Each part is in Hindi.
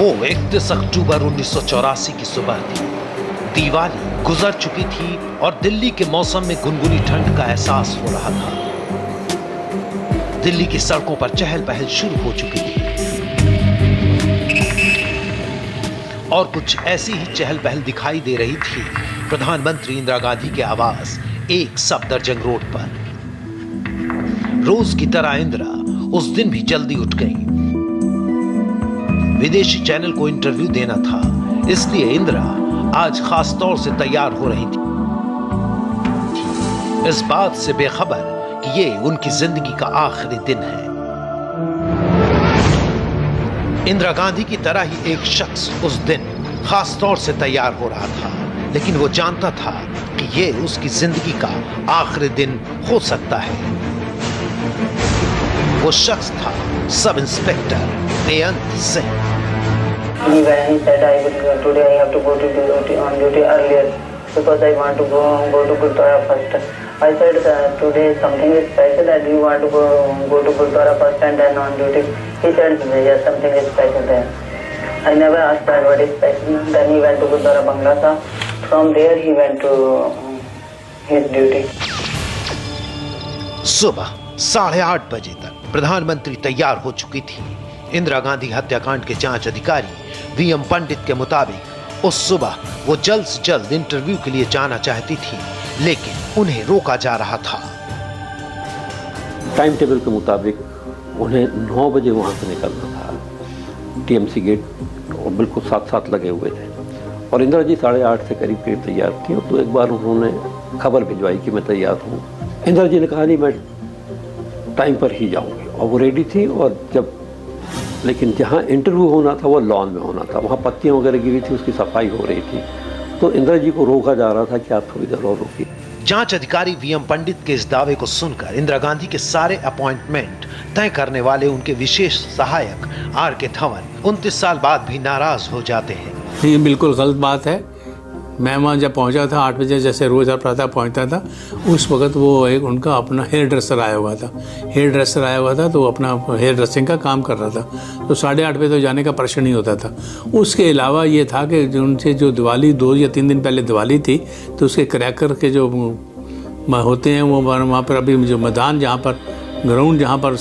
वो 31 अक्टूबर 1984 की सुबह थी। दिवाली गुजर चुकी थी और दिल्ली के मौसम में गुनगुनी ठंड का एहसास हो रहा था। दिल्ली की सड़कों पर चहल पहल शुरू हो चुकी थी और कुछ ऐसी ही चहल पहल दिखाई दे रही थी प्रधानमंत्री इंदिरा गांधी के आवास एक सफदरजंग रोड पर। रोज की तरह इंदिरा उस दिन भी जल्दी उठ गई। विदेशी चैनल को इंटरव्यू देना था, इसलिए इंदिरा आज खास तौर से तैयार हो रही थी, इस बात से बेखबर कि ये उनकी जिंदगी का आखिरी दिन है। इंदिरा गांधी की तरह ही एक शख्स उस दिन खास तौर से तैयार हो रहा था, लेकिन वो जानता था कि ये उसकी जिंदगी का आखिरी दिन हो सकता है। वो शख्स था sub inspector Beant Singh. When he said today I have to go to duty earlier because I want to go to Gurdwara first. I said that today something is special that you want to go to Gurdwara first and then on duty. He said yes, something is special there. I never asked that what is special. Then he went to Gurdwara Bangla Sahib. From there he went to his duty. सुबह 8:30 बजे तक प्रधानमंत्री तैयार हो चुकी थी। इंदिरा गांधी हत्याकांड के जांच अधिकारी वीएम पंडित के मुताबिक उस सुबह वो जल्द से जल्द इंटरव्यू के लिए जाना चाहती थी, लेकिन उन्हें रोका जा रहा था। टाइम टेबल के मुताबिक उन्हें 9 बजे वहां से निकलना था। टीएमसी गेट और बिल्कुल साथ लगे हुए थे और इंदिरा जी 8:30 से करीब तैयार थी। तो एक बार उन्होंने खबर भिजवाई कि मैं तैयार हूँ। इंदिरा जी ने कहा नहीं, मैं टाइम पर ही जाऊंगी, और वो रेडी थी। और लेकिन जहाँ इंटरव्यू होना था वो लॉन में होना था, वहाँ पत्तियाँ वगैरह गिरी थी, उसकी सफाई हो रही थी। तो इंदिरा जी को रोका जा रहा था कि आप थोड़ी देर और रुकिए। जांच अधिकारी वीएम पंडित के इस दावे को सुनकर इंदिरा गांधी के सारे अपॉइंटमेंट तय करने वाले उनके विशेष सहायक आर.के. धवन 29 साल बाद भी नाराज हो जाते हैं। ये बिल्कुल गलत बात है। मैं वहाँ जब पहुँचा था 8 बजे, जैसे रोज़ प्रातः पहुँचता था, उस वक्त वो एक उनका अपना हेयर ड्रेसर आया हुआ था। तो अपना हेयर ड्रेसिंग का काम कर रहा था। तो 8:30 बजे तो जाने का प्रश्न नहीं होता था। उसके अलावा ये था कि उनसे जो दिवाली 2 या 3 दिन पहले दिवाली थी, तो उसके क्रैकर के जो होते हैं वो वहाँ पर अभी जो मैदान ग्राउंड जहाँ पर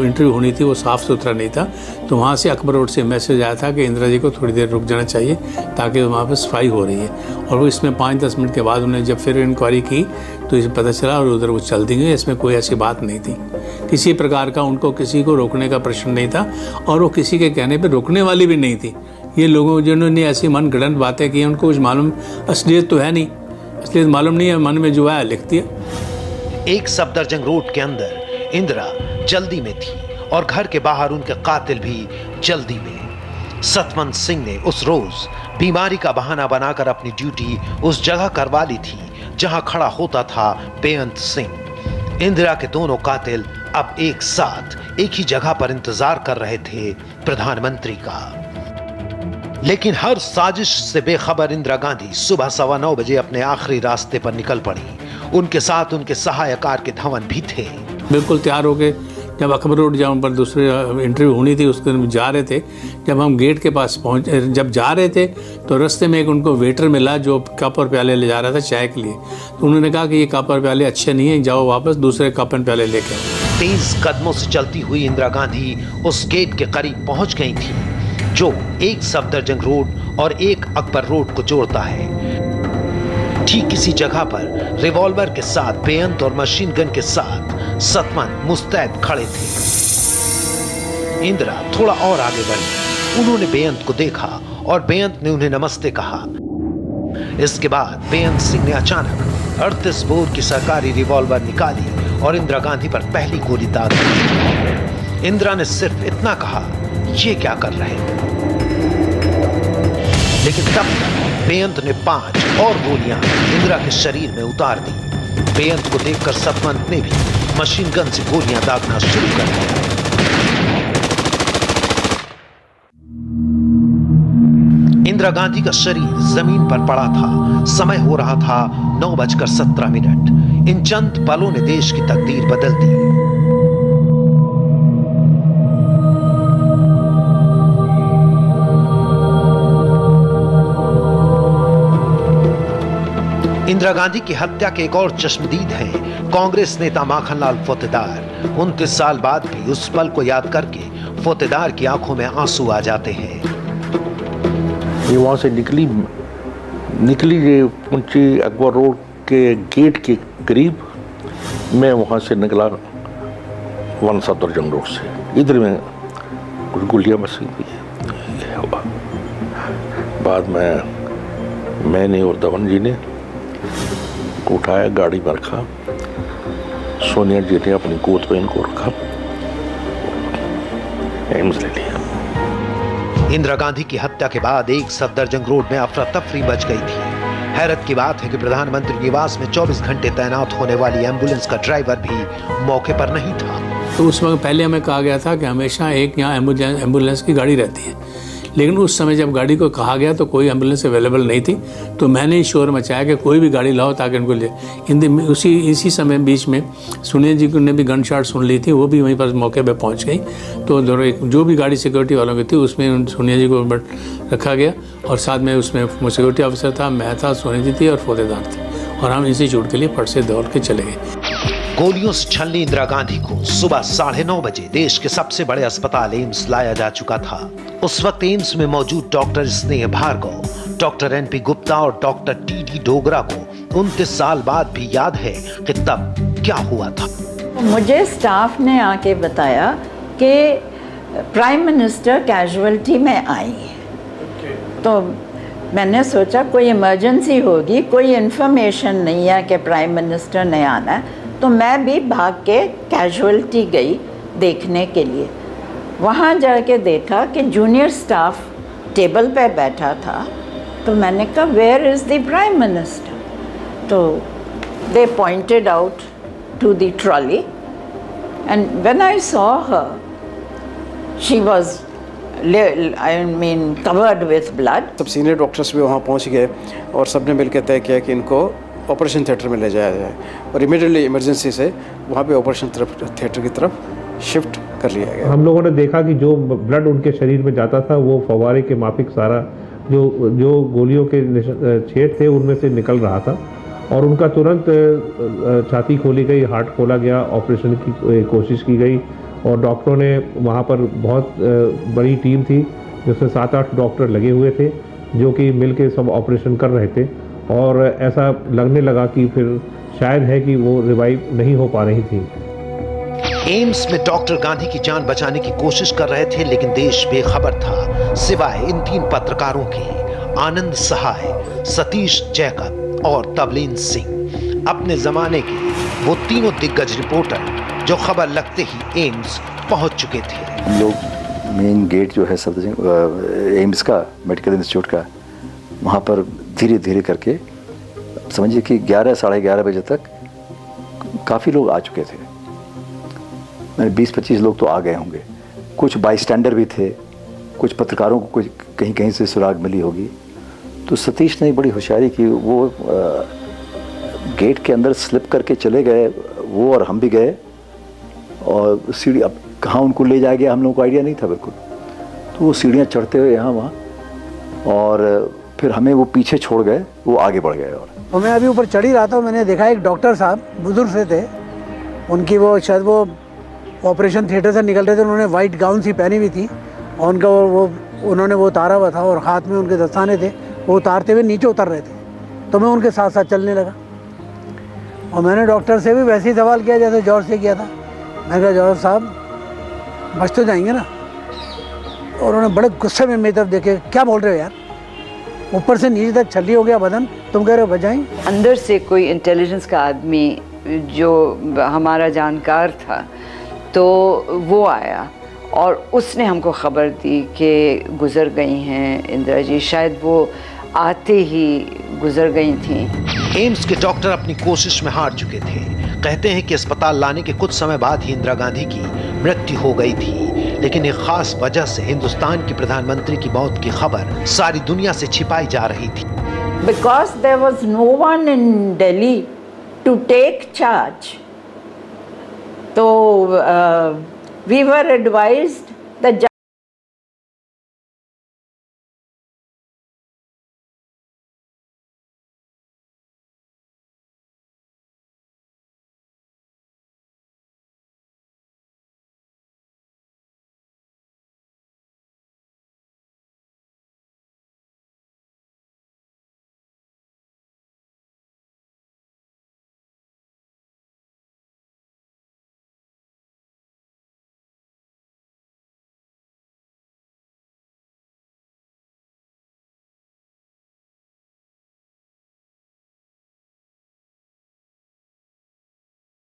इंटरव्यू होनी थी वो साफ़ सुथरा नहीं था। तो वहाँ से अकबर रोड से मैसेज आया था कि इंदिरा जी को थोड़ी देर रुक जाना चाहिए, ताकि वहाँ पर सफाई हो रही है। और वो इसमें 5-10 मिनट के बाद उन्हें जब फिर इंक्वायरी की तो इसे पता चला और उधर वो चल दी गई। इसमें कोई ऐसी बात नहीं थी, किसी प्रकार का उनको किसी को रोकने का प्रश्न नहीं था, और वो किसी के कहने पर रोकने वाली भी नहीं थी। ये लोगों जिन्होंने ऐसी मन गढ़ंत बातें की, उनको कुछ मालूम, असलियत तो है नहीं, असलियत मालूम नहीं है, मन में जो है लिखती है। एक सफदरजंग रोड के अंदर इंदिरा जल्दी में थी और घर के बाहर उनके कातिल भी जल्दी में। सतवंत सिंह ने उस रोज बीमारी का बहाना बनाकर अपनी ड्यूटी उस जगह करवा ली थी जहां खड़ा होता था बेअंत सिंह। इंदिरा के दोनों कातिल अब एक साथ एक ही जगह पर इंतजार कर रहे थे प्रधानमंत्री का। लेकिन हर साजिश से बेखबर इंदिरा गांधी सुबह 9:15 बजे अपने आखिरी रास्ते पर निकल पड़ी। उनके साथ उनके सहायक आर.के. धवन भी थे। बिल्कुल तैयार हो गए। जब अकबर रोड जहाँ पर दूसरे इंटरव्यू होनी थी उसके जा रहे थे, जब हम गेट के पास पहुँचे, जब जा रहे थे तो रास्ते में एक उनको वेटर मिला जो कप और प्याले ले जा रहा था चाय के लिए। तो उन्होंने कहा कि ये कप और प्याले अच्छे नहीं हैं, जाओ वापस दूसरे कप एंड प्याले लेके आओ। तेज कदमों से चलती हुई इंदिरा गांधी उस गेट के करीब पहुंच गई थी जो एक सफदरजंग रोड और एक अकबर रोड को जोड़ता है। ठीक इसी जगह पर रिवॉल्वर के साथ बेअंत और मशीन गन के साथ सतवंत मुस्तैद खड़े थे। इंदिरा थोड़ा और आगे बढ़ी। उन्होंने बेअंत को देखा और बेअंत ने उन्हें नमस्ते कहा। इसके बाद बेअंत सिंह ने अचानक 38 बोर की सरकारी रिवॉल्वर निकाली और इंदिरा गांधी पर पहली गोली दाग दी। इंदिरा ने सिर्फ इतना कहा, ये क्या कर रहे हो? लेकिन तब तक बेअंत ने 5 और गोलियां इंदिरा के शरीर में उतार दी। बेअंत को देखकर सतवंत ने भी मशीन गन से गोलियां दागना शुरू कर दिया। इंदिरा गांधी का शरीर जमीन पर पड़ा था। समय हो रहा था 9:17। इन चंद पलों ने देश की तकदीर बदल दी। इंदिरा गांधी की हत्या के एक और चश्मदीद हैं कांग्रेस नेता माखनलाल फोतेदार। 29 साल बाद भी उस पल को याद करके फोतेदार की आंखों में आंसू आ जाते हैं। ये वहाँ से निकली ये पुंची अकबर रोड के गेट के करीब, मैं वहाँ से निकला 1 सफदरजंग रोड से। इधर में कुछ गुलियाँ बसी हुई हुआ। बाद में मैंने और धवन जी ने उठाया, गाड़ी में रखा, सोनिया जी ने अपनी गोद पे इनको रखा, एम्स ले लिया। इंदिरा गांधी की हत्या के बाद एक सफदरजंग रोड में अफरा तफरी मच गई थी। हैरत की बात है कि प्रधानमंत्री निवास में 24 घंटे तैनात होने वाली एम्बुलेंस का ड्राइवर भी मौके पर नहीं था। तो उस वक्त पहले हमें कहा गया था कि हमेशा एक यहाँ एम्बुलेंस की गाड़ी रहती है, लेकिन उस समय जब गाड़ी को कहा गया तो कोई एम्बुलेंस अवेलेबल नहीं थी। तो मैंने ही शोर मचाया कि कोई भी गाड़ी लाओ ताकि उनको ले। इसी समय बीच में सोनिया जी ने भी गन शॉट सुन ली थी, वो भी वहीं पर मौके पे पहुंच गई। तो जो भी गाड़ी सिक्योरिटी वालों की थी उसमें सोनिया जी को रखा गया और साथ में उसमें सिक्योरिटी ऑफिसर था, मैं था, सोनिया जी थी और फोतेदार थे, और हम इंस्टीट्यूट के लिए फट से दौड़ के चले गए। गोलियों से छलनी इंदिरा गांधी को सुबह 9:30 बजे देश के सबसे बड़े अस्पताल एम्स लाया जा चुका था। उस वक्त एम्स में मौजूद डॉक्टर स्नेह भार्गव, डॉक्टर NP गुप्ता और डॉक्टर TD डोगरा को 29 साल बाद भी याद है कि तब क्या हुआ था। मुझे स्टाफ ने आके बताया कि प्राइम मिनिस्टर कैजुअल्टी में आई है। तो मैंने सोचा कोई इमरजेंसी होगी, कोई इन्फॉर्मेशन नहीं है कि प्राइम मिनिस्टर ने आना है। तो मैं भी भाग के कैजुअल्टी गई देखने के लिए। वहाँ जाके देखा कि जूनियर स्टाफ टेबल पे बैठा था। तो मैंने कहा where is the prime minister? तो they pointed out to the trolley and when I saw her she was covered with blood. सब सीनियर डॉक्टर्स भी वहाँ पहुँच गए और सबने मिलकर तय किया कि इनको ऑपरेशन थिएटर में ले जाया जाए और इमीडिएटली इमरजेंसी से वहाँ पे ऑपरेशन थिएटर की तरफ शिफ्ट कर लिया गया। हम लोगों ने देखा कि जो ब्लड उनके शरीर में जाता था वो फव्वारे के माफिक सारा जो गोलियों के छेद थे उनमें से निकल रहा था और उनका तुरंत छाती खोली गई, हार्ट खोला गया, ऑपरेशन की कोशिश की गई और डॉक्टरों ने वहाँ पर बहुत बड़ी टीम थी जिसमें 7-8 डॉक्टर लगे हुए थे जो कि मिलके सब ऑपरेशन कर रहे थे और ऐसा लगने लगा कि फिर शायद है कि वो रिवाइव नहीं हो पा रही थी। एम्स में डॉक्टर गांधी की जान बचाने की कोशिश कर रहे थे लेकिन देश बेखबर था सिवाय इन 3 पत्रकारों के, आनंद सहाय, सतीश जैकब और तबलीन सिंह। अपने जमाने के वो तीनों दिग्गज रिपोर्टर जो खबर लगते ही एम्स पहुंच चुके थे। हम लोग मेन गेट जो है एम्स का मेडिकल इंस्टीट्यूट का, वहाँ पर धीरे धीरे करके समझिए कि 11 साढ़े 11 बजे तक काफ़ी लोग आ चुके थे। 20-25 लोग तो आ गए होंगे, कुछ बाईस्टैंडर भी थे, कुछ पत्रकारों को कुछ कहीं कहीं से सुराग मिली होगी। तो सतीश ने बड़ी होशियारी की, वो गेट के अंदर स्लिप करके चले गए, वो और हम भी गए और सीढ़ी, अब कहाँ उनको ले जाया गया हम लोगों को आइडिया नहीं था बिल्कुल। तो वो सीढ़ियाँ चढ़ते हुए यहाँ वहाँ और फिर हमें वो पीछे छोड़ गए, वो आगे बढ़ गए। और मैं अभी ऊपर चढ़ ही रहा था, मैंने देखा एक डॉक्टर साहब बुजुर्ग से थे, उनकी वो शायद वो ऑपरेशन थिएटर से निकल रहे थे, उन्होंने वाइट गाउन सी पहनी हुई थी और उनका उन्होंने वो उतारा हुआ था और हाथ में उनके दस्ताने थे, वो उतारते हुए नीचे उतर रहे थे। तो मैं उनके साथ साथ चलने लगा और मैंने डॉक्टर से भी वैसे ही सवाल किया जैसे जॉर्ज से किया था। मैंने कहा जॉर्ज साहब बच तो जाएंगे ना? और उन्होंने बड़े गुस्से में मेरी तरफ देखे, क्या बोल रहे हो यार, ऊपर से नीचे तक छल्ली हो गया बदन, तुम कह रहे हो बचाएं? अंदर से कोई इंटेलिजेंस का आदमी जो हमारा जानकार था तो वो आया और उसने हमको ख़बर दी कि गुज़र गई हैं इंदिरा जी, शायद वो आते ही गुज़र गई थी। एम्स के डॉक्टर अपनी कोशिश में हार चुके थे। कहते हैं कि अस्पताल लाने के कुछ समय बाद ही इंदिरा गांधी की मृत्यु हो गई थी, लेकिन एक खास वजह से हिंदुस्तान की प्रधानमंत्री की मौत की खबर सारी दुनिया से छिपाई जा रही थी। Because there was no one in Delhi to take charge. So we were advised that